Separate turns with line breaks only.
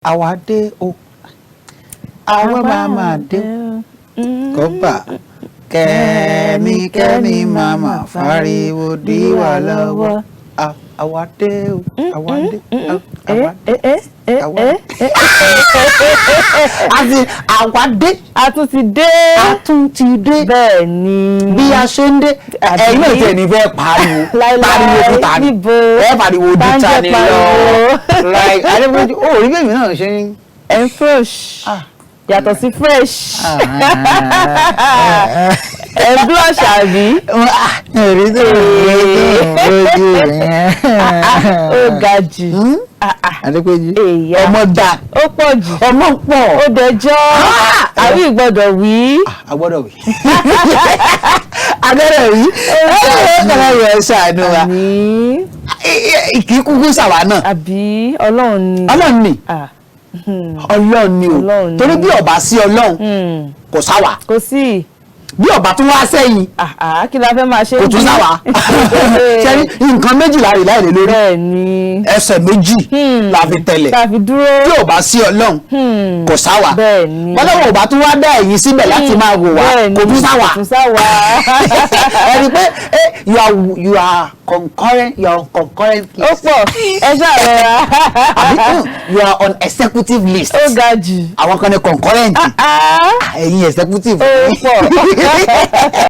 Awade o awa mama de koba kẹ́mi mama fariwo di wa lọ́wọ́ awade o awade awade
àtún ti dé bẹ́ẹ̀ ni
bí a ṣe ń dé ẹ̀yin náà tẹ̀ ní fẹ́ pariwo fún ta ni ẹ pariwo ojú ta ni lọ like Adepeju ó rí bẹ́ẹ̀ mi náà ṣe ń
fresh yàtọ̀ sí fresh blush àbí
rí tó ojú rẹ̀
ó ga jù
Adepeju ọmọ dà
ó pọ̀ jù
ọmọ pọ̀
ó dẹjọ́ àbí ìgbọ́dọ̀ wí
agbọ́dọ̀ wí agbọ́dọ̀ wí ọ̀rọ̀ rẹ̀ ṣàánú wa kì í kúkú ṣàwa náà
àbí Ọlọ́run ni
Ọlọ́run ni o torí bí ọba sí Ọlọ́run kò sáwà
kò sí
bí ọba tún wá sẹ́yìn
kí la fẹ́ máa ṣe
kò tún sáwà ṣe nǹkan méjìlá rí láìlè lórí
bẹ́ẹ̀ ni
ẹsẹ̀ méjì la fi tẹ̀lẹ̀
la fi dúró
bí ọba sí Ọlọ́run kò sáwà
bẹ́ẹ̀ ni
bọ́lọ́wọ́ ọba tún wá dá ẹ̀yìn síbẹ̀ láti máa wò wá kò tún sáwà ẹni pé you are concurrent
ó pọ̀ ẹ ṣàrọ̀ra
you are on executive list
ó ga jù
àwọn kan ní concurrent ẹ̀yin executive
ó pọ̀